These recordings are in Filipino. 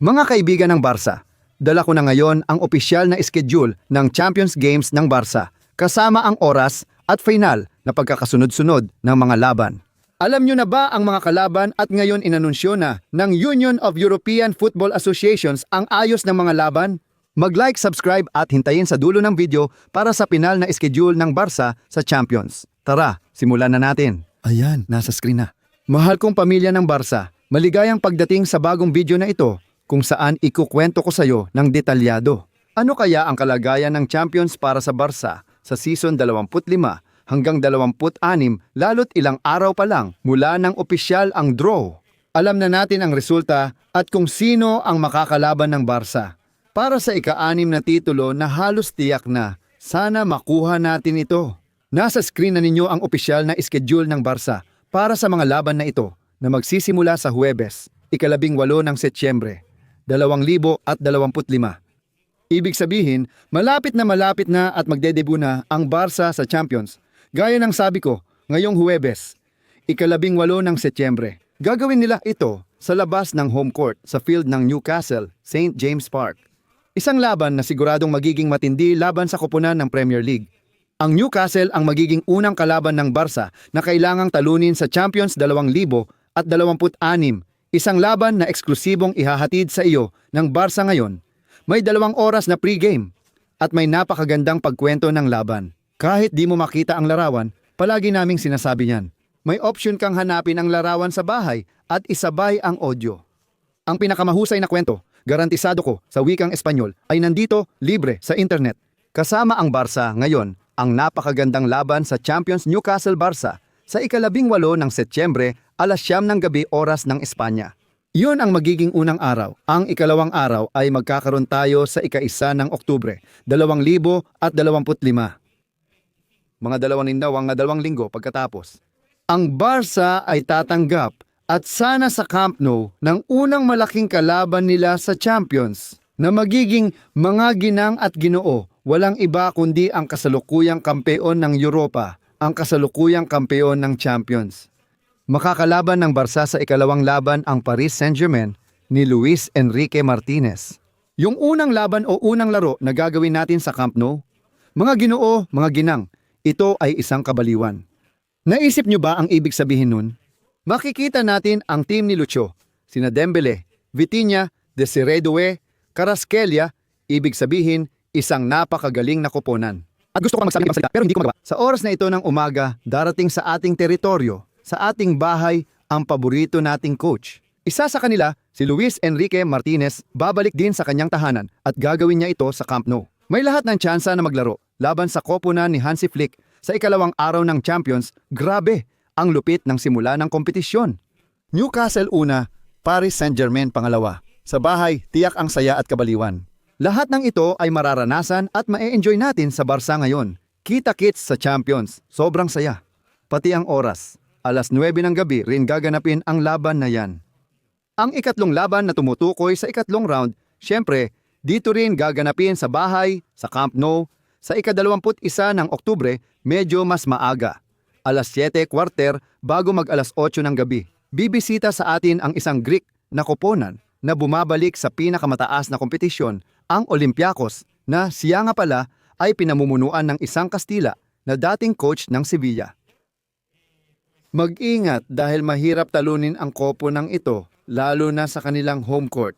Mga kaibigan ng Barca, dala ko na ngayon ang opisyal na schedule ng Champions Games ng Barca, kasama ang oras at final na pagkakasunod-sunod ng mga laban. Alam nyo na ba ang mga kalaban at ngayon inanunsyo na ng Union of European Football Associations ang ayos ng mga laban? Mag-like, subscribe at hintayin sa dulo ng video para sa final na schedule ng Barca sa Champions. Tara, simulan na natin. Ayan, nasa screen na. Mahal kong pamilya ng Barca, maligayang pagdating sa bagong video na ito kung saan ikukwento ko sa iyo ng detalyado. Ano kaya ang kalagayan ng Champions para sa Barca sa season 25 hanggang 26 lalo't ilang araw pa lang mula ng opisyal ang draw? Alam na natin ang resulta at kung sino ang makakalaban ng Barca. Para sa ika-6 na titulo na halos tiyak na, sana makuha natin ito. Nasa screen na ninyo ang opisyal na schedule ng Barca para sa mga laban na ito na magsisimula sa Huwebes, ika-18 ng Setyembre, 2025. Ibig sabihin, malapit na at magdedebut na ang Barca sa Champions. Gaya ng sabi ko, ngayong Huwebes, ika-18 ng Setyembre. Gagawin nila ito sa labas ng home court sa field ng Newcastle, St. James Park. Isang laban na siguradong magiging matindi laban sa koponan ng Premier League. Ang Newcastle ang magiging unang kalaban ng Barca na kailangang talunin sa Champions 2026, isang laban na eksklusibong ihahatid sa iyo ng Barca ngayon. May 2 oras na pre-game at may napakagandang pagkwento ng laban. Kahit di mo makita ang larawan, palagi naming sinasabi niyan. May option kang hanapin ang larawan sa bahay at isabay ang audio. Ang pinakamahusay na kwento, garantisado ko sa wikang Espanyol, ay nandito libre sa internet. Kasama ang Barca ngayon ang napakagandang laban sa Champions Newcastle-Barca sa ika-18 ng Setyembre, 9:00 ng gabi oras ng Espanya. Iyon ang magiging unang araw. Ang ikalawang araw ay magkakaroon tayo sa ika-1 ng Oktubre, 2025. Mga 2 linggo pagkatapos. Ang Barca ay tatanggap at sana sa Camp Nou ng unang malaking kalaban nila sa Champions na magiging mga ginang at ginoo. Walang iba kundi ang kasalukuyang kampeon ng Europa, ang kasalukuyang kampeon ng Champions. Makakalaban ng Barca sa ikalawang laban ang Paris Saint-Germain ni Luis Enrique Martinez. Yung unang laban o unang laro na gagawin natin sa Camp Nou, mga ginoo, mga ginang, ito ay isang kabaliwan. Naisip nyo ba ang ibig sabihin nun? Makikita natin ang team ni Lucho, sina Dembele, Vitinha, Desiree Doué, Kvaratskhelia, ibig sabihin isang napakagaling na koponan. At gusto ko magsabi ng salita pero hindi ko magawa. Sa oras na ito ng umaga, darating sa ating teritoryo, sa ating bahay, ang paborito nating coach. Isa sa kanila, si Luis Enrique Martinez, babalik din sa kanyang tahanan at gagawin niya ito sa Camp Nou. May lahat ng tsansa na maglaro laban sa koponan ni Hansi Flick sa ikalawang araw ng Champions. Grabe, ang lupit ng simula ng kompetisyon. Newcastle una, Paris Saint-Germain pangalawa. Sa bahay, tiyak ang saya at kabaliwan. Lahat ng ito ay mararanasan at ma-enjoy natin sa Barca ngayon. Kita-kits sa Champions, sobrang saya. Pati ang oras. 9:00 ng gabi rin gaganapin ang laban na yan. Ang ikatlong laban na tumutukoy sa ikatlong round, syempre, dito rin gaganapin sa bahay, sa Camp Nou, sa ika-21 ng Oktubre, medyo mas maaga. 7:15 bago mag 8:00 ng gabi. Bibisita sa atin ang isang Greek na koponan na bumabalik sa pinakamataas na kompetisyon, ang Olympiacos, na siya nga pala ay pinamumunuan ng isang Kastila na dating coach ng Sevilla. Mag-ingat dahil mahirap talunin ang koponang ito, lalo na sa kanilang home court.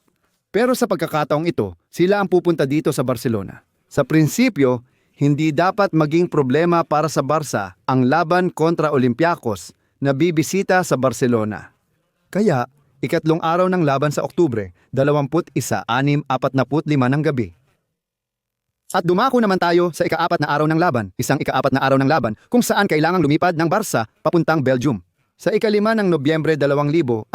Pero sa pagkakataong ito, sila ang pupunta dito sa Barcelona. Sa prinsipyo, hindi dapat maging problema para sa Barca ang laban kontra Olympiacos na bibisita sa Barcelona. Kaya, ikatlong araw ng laban sa Oktubre, 21:45 ng gabi. At dumako naman tayo sa ika-4 na araw ng laban, isang ika-4 na araw ng laban kung saan kailangang lumipad ng Barca papuntang Belgium. Sa ika-5 ng Nobyembre 2025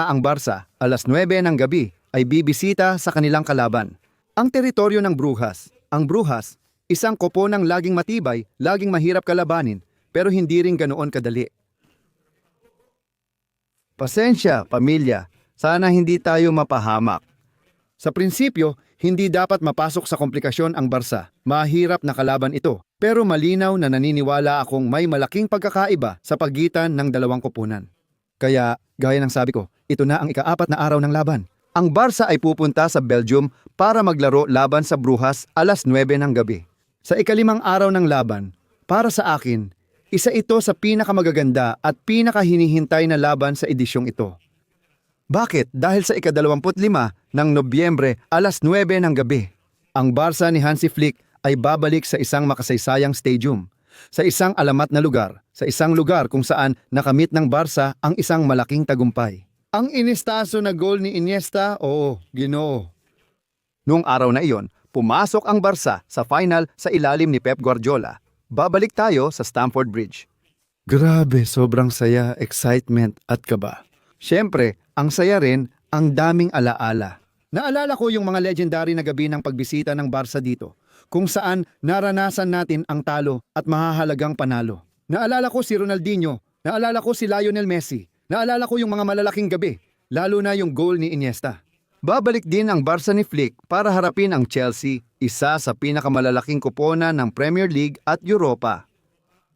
ang Barca, 9:00 ng gabi, ay bibisita sa kanilang kalaban. Ang teritoryo ng Brujas. Ang Brujas, isang koponang laging matibay, laging mahirap kalabanin, pero hindi rin ganoon kadali. Pasensya, pamilya, sana hindi tayo mapahamak. Sa prinsipyo, hindi dapat mapasok sa komplikasyon ang Barca. Mahirap na kalaban ito. Pero malinaw na naniniwala akong may malaking pagkakaiba sa pagitan ng dalawang koponan. Kaya, gaya ng sabi ko, ito na ang ika-4 na araw ng laban. Ang Barca ay pupunta sa Belgium para maglaro laban sa Brujas alas 9 ng gabi. Sa ikalimang araw ng laban, para sa akin, isa ito sa pinakamagaganda at pinakahinihintay na laban sa edisyong ito. Bakit? Dahil sa ika-25 ng Nobyembre alas 9 ng gabi, ang Barca ni Hansi Flick ay babalik sa isang makasaysayang stadium, sa isang alamat na lugar, sa isang lugar kung saan nakamit ng Barca ang isang malaking tagumpay. Ang inistaso na goal ni Iniesta, oo, Ginoo. Noong araw na iyon, pumasok ang Barca sa final sa ilalim ni Pep Guardiola. Babalik tayo sa Stamford Bridge. Grabe, sobrang saya, excitement at kaba. Siyempre, ang saya rin, ang daming alaala. Naalala ko yung mga legendary na gabi ng pagbisita ng Barca dito, kung saan naranasan natin ang talo at mahahalagang panalo. Naalala ko si Ronaldinho, naalala ko si Lionel Messi, naalala ko yung mga malalaking gabi, lalo na yung goal ni Iniesta. Babalik din ang Barca ni Flick para harapin ang Chelsea, isa sa pinakamalalaking koponan ng Premier League at Europa.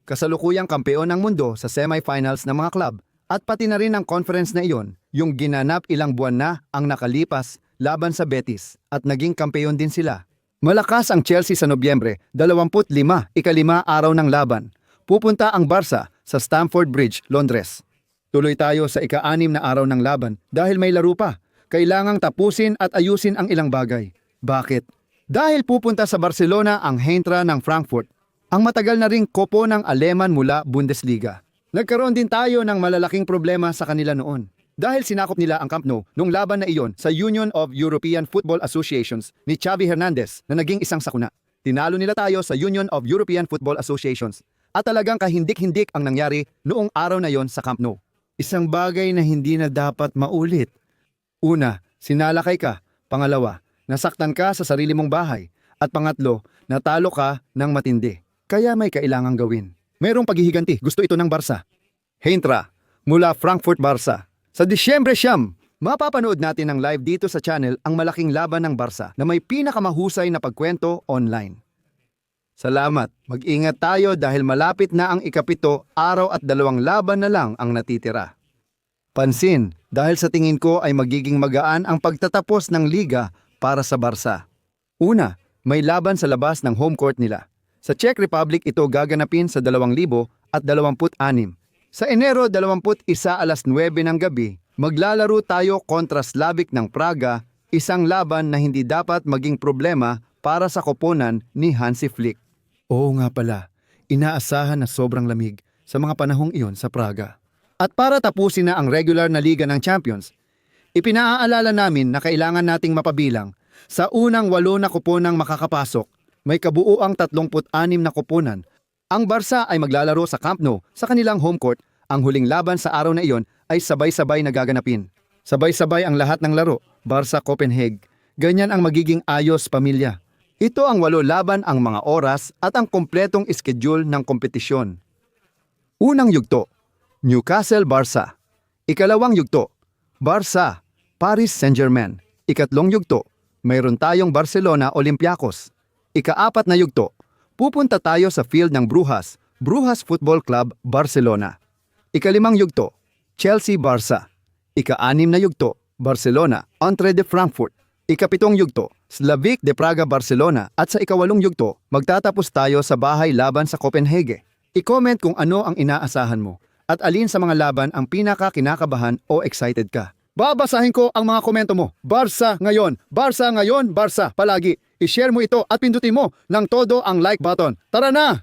Kasalukuyang kampeon ng mundo sa semifinals ng mga club at pati na rin ang conference na iyon, yung ginanap ilang buwan na ang nakalipas laban sa Betis at naging kampeon din sila. Malakas ang Chelsea sa Nobyembre, 25, ikalima araw ng laban. Pupunta ang Barca sa Stamford Bridge, Londres. Tuloy tayo sa ika-6 na araw ng laban dahil may laro pa. Kailangang tapusin at ayusin ang ilang bagay. Bakit? Dahil pupunta sa Barcelona ang Eintracht ng Frankfurt, ang matagal na ring kopo ng Aleman mula Bundesliga. Nagkaroon din tayo ng malalaking problema sa kanila noon. Dahil sinakop nila ang Camp Nou nung laban na iyon sa Union of European Football Associations ni Xavi Hernandez na naging isang sakuna. Tinalo nila tayo sa Union of European Football Associations at talagang kahindik-hindik ang nangyari noong araw na iyon sa Camp Nou. Isang bagay na hindi na dapat maulit. Una, sinalakay ka. Pangalawa, nasaktan ka sa sarili mong bahay. At pangatlo, natalo ka ng matindi. Kaya may kailangang gawin. Mayroong paghihiganti. Gusto ito ng Barca. Eintracht, mula Frankfurt, Barca. Sa Disyembre 9, mapapanood natin ng live dito sa channel ang malaking laban ng Barca na may pinakamahusay na pagkwento online. Salamat. Mag-ingat tayo dahil malapit na ang ika-7 araw at 2 laban na lang ang natitira. Pansin, dahil sa tingin ko ay magiging magaan ang pagtatapos ng liga para sa Barca. Una, may laban sa labas ng home court nila. Sa Czech Republic ito gaganapin sa 2026. Sa Enero 21 alas 9 ng gabi, maglalaro tayo kontra Slavic ng Praga, isang laban na hindi dapat maging problema para sa koponan ni Hansi Flick. Oo nga pala, inaasahan na sobrang lamig sa mga panahong iyon sa Praga. At para tapusin na ang regular na Liga ng Champions, ipinaaalala namin na kailangan nating mapabilang sa unang 8 na koponang makakapasok, may kabuuang 36 na koponan. Ang Barca ay maglalaro sa Camp Nou sa kanilang home court. Ang huling laban sa araw na iyon ay sabay-sabay na gaganapin. Sabay-sabay ang lahat ng laro, Barca Copenhagen. Ganyan ang magiging ayos pamilya. Ito ang 8 laban, ang mga oras at ang kompletong schedule ng kompetisyon. Unang yugto, Newcastle-Barca. Ikalawang yugto, Barca-Paris Saint-Germain. Ikatlong yugto, mayroon tayong Barcelona-Olympiacos. Ika-4 na yugto, pupunta tayo sa field ng Brujas, Brujas Football Club, Barcelona. Ika-5 yugto, Chelsea-Barca. Ika-6 na yugto, Barcelona-Eintracht de Frankfurt. Ika-7 yugto, Slavic de Praga, Barcelona. At sa ika-8 yugto, magtatapos tayo sa bahay laban sa Copenhagen. I-comment kung ano ang inaasahan mo at alin sa mga laban ang pinaka-kinakabahan o excited ka. Babasahin ko ang mga komento mo. Barca ngayon, Barca ngayon, Barca palagi. I-share mo ito at pindutin mo ng todo ang like button. Tara na!